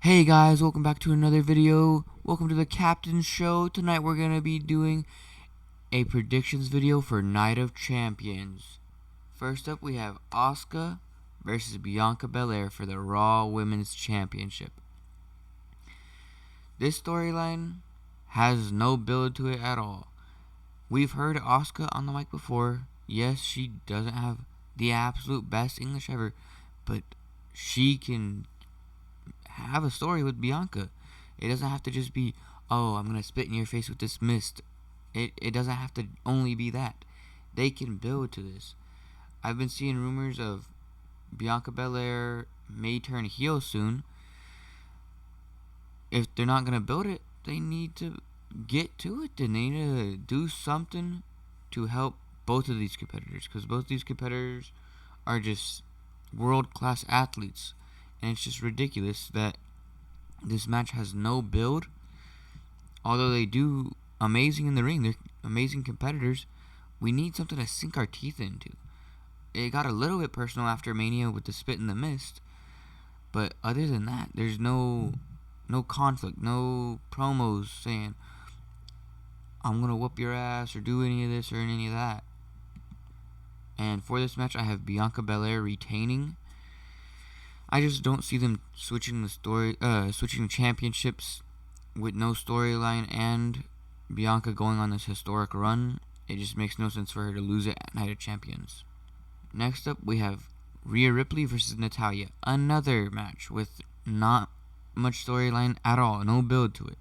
Hey guys, welcome back to another video. Welcome to the Captain Show. Tonight we're going to be doing a predictions video for Night of Champions. First up we have Asuka versus Bianca Belair for the Raw Women's Championship. This storyline has no build to it at all. We've heard Asuka on the mic before. Yes, she doesn't have the absolute best English ever, but she can have a story with Bianca. It doesn't have to just be, oh, I'm gonna spit in your face with this mist. It doesn't have to only be that. They can build to this. I've been seeing rumors of Bianca Belair may turn heel soon. If they're not gonna build it, they need to get to it. They need to do something to help both of these competitors, because both these competitors are just world-class athletes, and it's just ridiculous that this match has no build. Although they do amazing in the ring, they're amazing competitors, we need something to sink our teeth into. It got a little bit personal after Mania with the spit in the mist, but other than that, there's no conflict, no promos saying, I'm gonna whoop your ass or do any of this or any of that. And for this match, I have Bianca Belair retaining. I just don't see them switching championships with no storyline and Bianca going on this historic run. It just makes no sense for her to lose it at Night of Champions. Next up, we have Rhea Ripley versus Natalya. Another match with not much storyline at all, no build to it.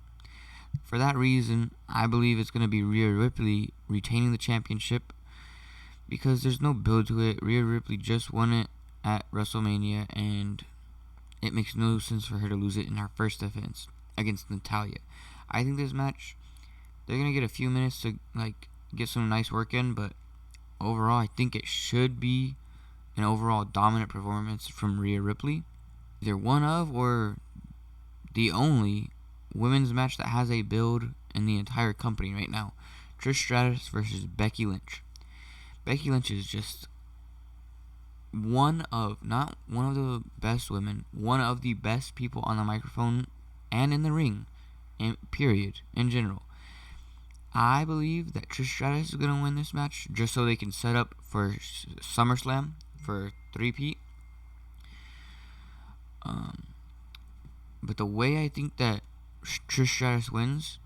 For that reason, I believe it's going to be Rhea Ripley retaining the championship because there's no build to it. Rhea Ripley just won it at WrestleMania, and it makes no sense for her to lose it in her first defense against Natalya. I think this match, they're going to get a few minutes to get some nice work in, but overall, I think it should be an overall dominant performance from Rhea Ripley. Either one of or the only women's match that has a build in the entire company right now. Trish Stratus versus Becky Lynch. Becky Lynch is just not one of the best women, one of the best people on the microphone and in the ring, period, in general. I believe that Trish Stratus is going to win this match just so they can set up for SummerSlam for three-peat. But the way I think that Trish Stratus wins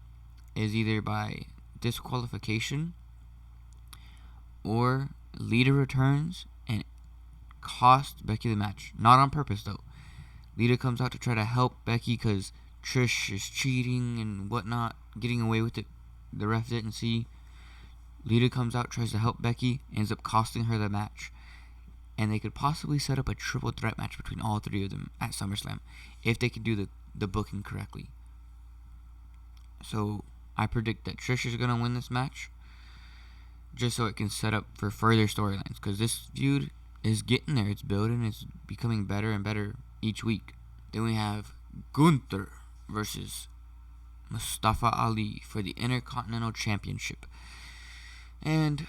is either by disqualification or Lita returns and cost Becky the match. Not on purpose, though. Lita comes out to try to help Becky because Trish is cheating and whatnot, getting away with it. The ref didn't see. Lita comes out, tries to help Becky, ends up costing her the match. And they could possibly set up a triple threat match between all three of them at SummerSlam if they could do the booking correctly. So I predict that Trish is going to win this match just so it can set up for further storylines, because this feud is getting there. It's building. It's becoming better and better each week. Then we have Gunther versus Mustafa Ali for the Intercontinental Championship. And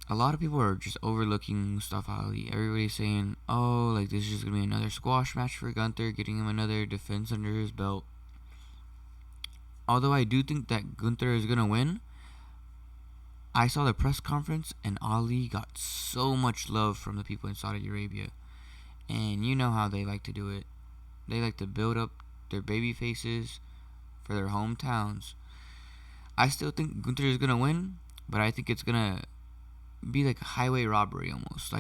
a lot of people are just overlooking Mustafa Ali. Everybody's saying, oh, this is just going to be another squash match for Gunther, getting him another defense under his belt. Although I do think that Gunther is going to win, I saw the press conference and Ali got so much love from the people in Saudi Arabia. And you know how they like to do it. They like to build up their baby faces for their hometowns. I still think Gunther is going to win, but I think it's going to be like a highway robbery almost.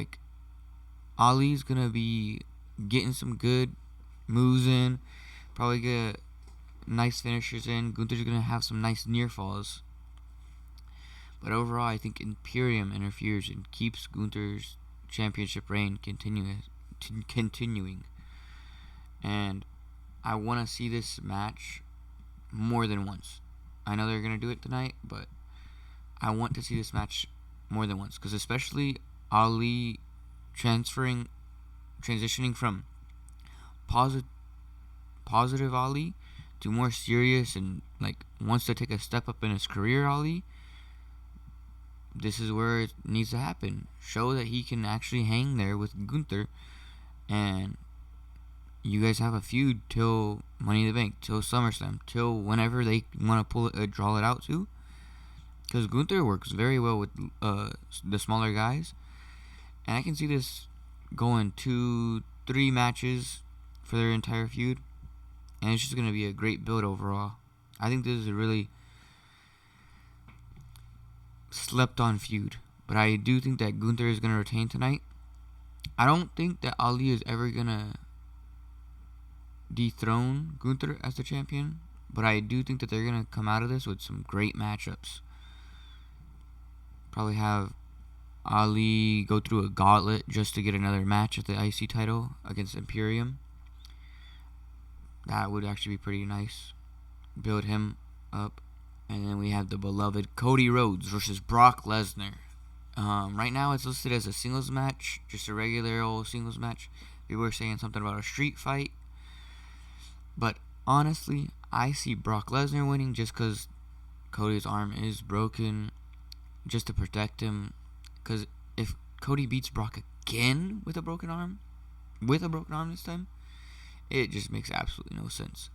Ali's going to be getting some good moves in, probably get nice finishers in. Gunther's going to have some nice near falls. But overall, I think Imperium interferes and keeps Gunther's championship reign continuing. And I want to see this match more than once. I know they're going to do it tonight, but I want to see this match more than once. Because especially Ali transitioning from positive Ali to more serious and wants to take a step up in his career Ali. This is where it needs to happen. Show that he can actually hang there with Gunther and you guys have a feud till Money in the Bank, till SummerSlam, till whenever they want to draw it out to. Because Gunther works very well with the smaller guys, and I can see this going 2-3 matches for their entire feud, and it's just gonna be a great build overall. I think this is a really slept on feud, but I do think that Gunther is gonna retain tonight. I don't think that Ali is ever gonna dethrone Gunther as the champion, but I do think that they're gonna come out of this with some great matchups. Probably have Ali go through a gauntlet just to get another match at the IC title against Imperium. That would actually be pretty nice. Build him up. And then we have the beloved Cody Rhodes versus Brock Lesnar. Right now it's listed as a singles match, just a regular old singles match. People were saying something about a street fight. But honestly, I see Brock Lesnar winning just because Cody's arm is broken, just to protect him. Because if Cody beats Brock again with a broken arm this time, it just makes absolutely no sense.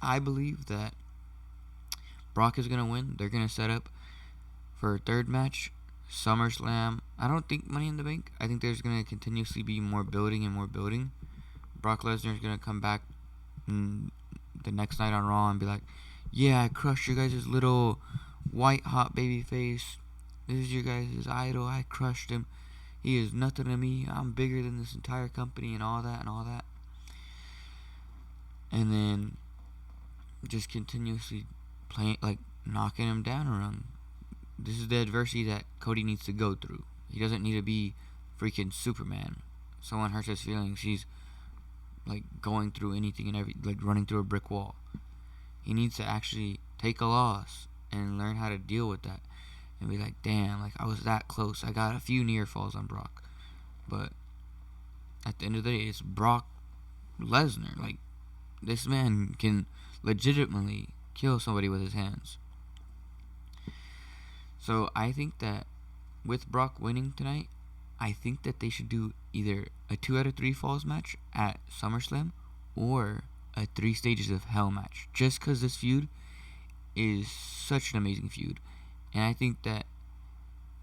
I believe that Brock is going to win. They're going to set up for a third match, SummerSlam. I don't think Money in the Bank. I think there's going to continuously be more building and more building. Brock Lesnar is going to come back the next night on Raw and be like, yeah, I crushed you guys' little white hot baby face. This is your guys' idol. I crushed him. He is nothing to me. I'm bigger than this entire company and all that and all that. And then just continuously playing, like, knocking him down around. This is the adversity that Cody needs to go through. He doesn't need to be freaking Superman. Someone hurts his feelings, he's like going through anything and like running through a brick wall. He needs to actually take a loss and learn how to deal with that and be like, damn, like I was that close. I got a few near falls on Brock, but at the end of the day, it's Brock Lesnar. Like, this man can legitimately kill somebody with his hands. So I think that with Brock winning tonight, I think that they should do either a 2 out of 3 falls match at SummerSlam or a 3 stages of hell match. Just because this feud is such an amazing feud. And I think that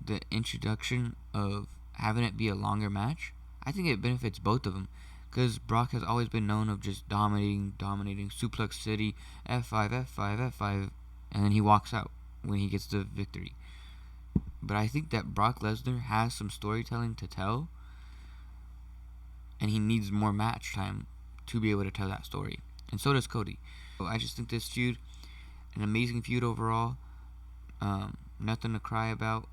the introduction of having it be a longer match, I think it benefits both of them. Because Brock has always been known of just dominating, Suplex City, F5, F5, F5, and then he walks out when he gets the victory. But I think that Brock Lesnar has some storytelling to tell, and he needs more match time to be able to tell that story. And so does Cody. So I just think this feud, an amazing feud overall, nothing to cry about,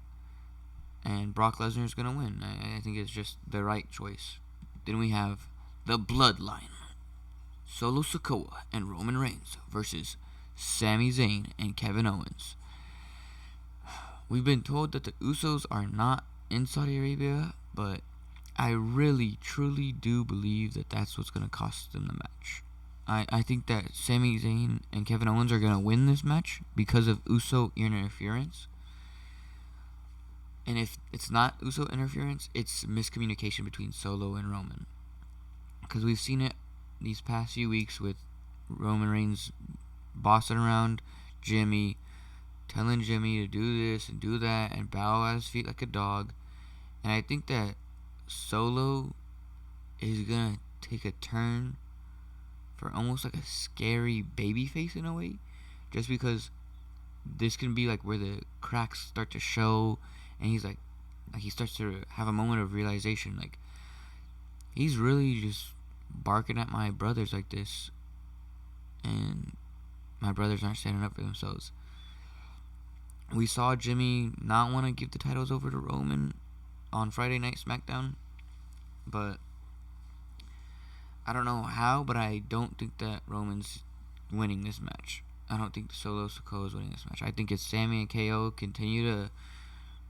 and Brock Lesnar is going to win. I think it's just the right choice. Then we have the Bloodline, Solo Sikoa and Roman Reigns versus Sami Zayn and Kevin Owens. We've been told that the Usos are not in Saudi Arabia, but I really, truly do believe that that's what's going to cost them the match. I think that Sami Zayn and Kevin Owens are going to win this match because of Uso interference. And if it's not Uso interference, it's miscommunication between Solo and Roman. Because we've seen it these past few weeks with Roman Reigns bossing around Jimmy, telling Jimmy to do this and do that and bow at his feet like a dog. And I think that Solo is going to take a turn for almost like a scary baby face in a way. Just because this can be like where the cracks start to show and he's like he starts to have a moment of realization. Like, he's really just barking at my brothers like this. And my brothers aren't standing up for themselves. We saw Jimmy not want to give the titles over to Roman on Friday Night SmackDown, but I don't know how, but I don't think that Roman's winning this match. I don't think Solo Sikoa is winning this match. I think it's Sami and KO continue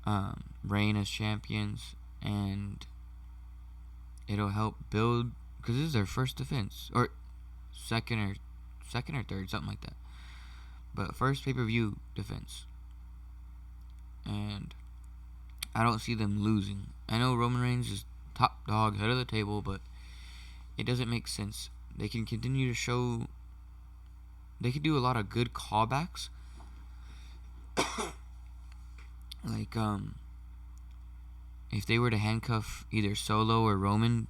to reign as champions, and it'll help build, because this is their first defense, or second or third, something like that. But first pay-per-view defense. And I don't see them losing. I know Roman Reigns is top dog, head of the table, but it doesn't make sense. They can continue to show. They could do a lot of good callbacks. Like, if they were to handcuff either Solo or Roman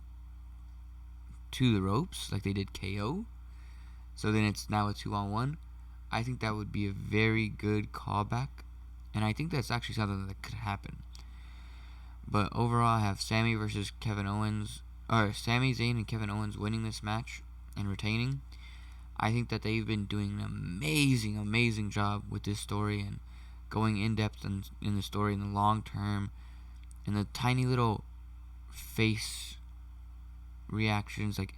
to the ropes, like they did KO, so then it's now a 2-on-1, I think that would be a very good callback. And I think that's actually something that could happen. But overall, I have Sami versus Kevin Owens, or Sami Zayn and Kevin Owens winning this match and retaining. I think that they've been doing an amazing job with this story and going in depth in the story in the long term, and the tiny little face reactions, like,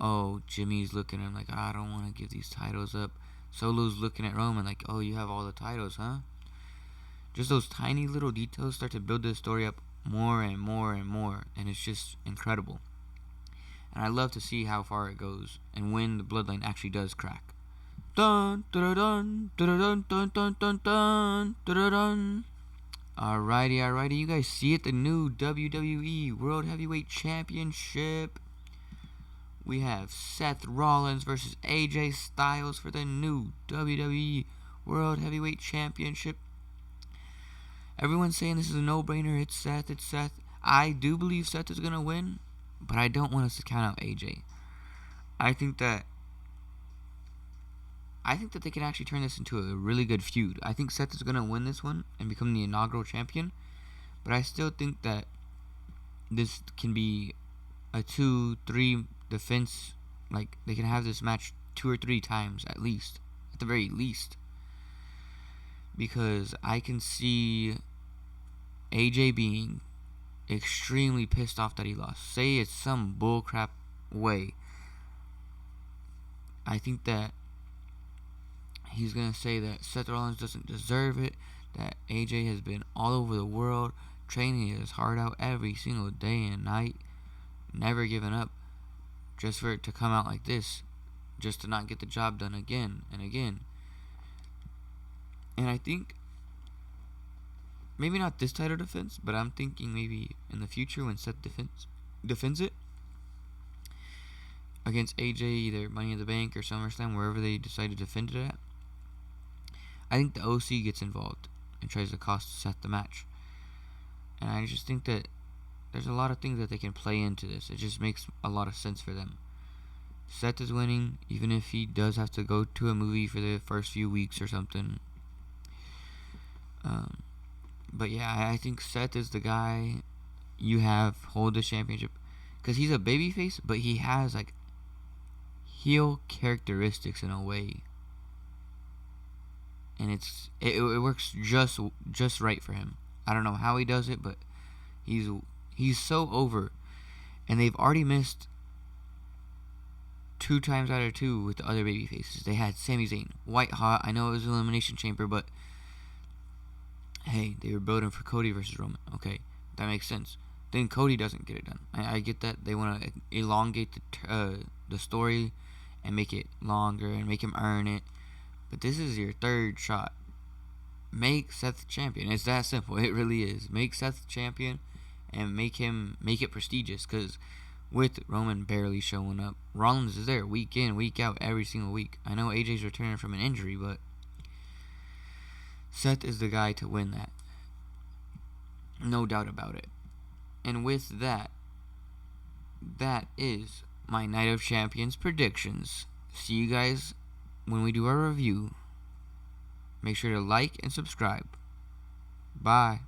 oh, Jimmy's looking at him like, I don't want to give these titles up. Solo's looking at Roman like, oh, you have all the titles, huh? Just those tiny little details start to build this story up more and more and more, and it's just incredible. And I love to see how far it goes and when the bloodline actually does crack. Dun dun dun dun dun dun dun dun dun dun dun. Alrighty, you guys see it, the new WWE World Heavyweight Championship. We have Seth Rollins versus AJ Styles for the new WWE World Heavyweight Championship. Everyone's saying this is a no-brainer. It's Seth. I do believe Seth is going to win, but I don't want us to count out AJ. I think that they can actually turn this into a really good feud. I think Seth is going to win this one and become the inaugural champion, but I still think that this can be a 2-3 defense. Like, they can have this match 2 or 3 times at least, at the very least, because I can see AJ being extremely pissed off that he lost. Say it's some bullcrap way. I think that he's going to say that Seth Rollins doesn't deserve it, that AJ has been all over the world, training his heart out every single day and night, never giving up, just for it to come out like this, just to not get the job done again and again. And I think, maybe not this title defense, but I'm thinking maybe in the future when Seth defends it against AJ, either Money in the Bank or SummerSlam, wherever they decide to defend it at, I think the OC gets involved and tries to cost Seth the match. And I just think that there's a lot of things that they can play into this. It just makes a lot of sense for them. Seth is winning, even if he does have to go to a movie for the first few weeks or something. But yeah, I think Seth is the guy you have hold the championship, because he's a babyface, but he has like heel characteristics in a way, and it works just right for him. I don't know how he does it, but he's so over, and they've already missed 2 times out of 2 with the other baby faces. They had Sami Zayn, white hot. I know it was an Elimination Chamber, but hey, they were building for Cody versus Roman. Okay, that makes sense. Then Cody doesn't get it done. I get that they want to elongate the story and make it longer and make him earn it, but this is your 3rd shot. Make Seth champion. It's that simple. It really is. Make Seth champion and make it prestigious, because with Roman barely showing up, Rollins is there week in, week out, every single week. I know AJ's returning from an injury, but Seth is the guy to win that. No doubt about it. And with that is my Night of Champions predictions. See you guys when we do our review. Make sure to like and subscribe. Bye.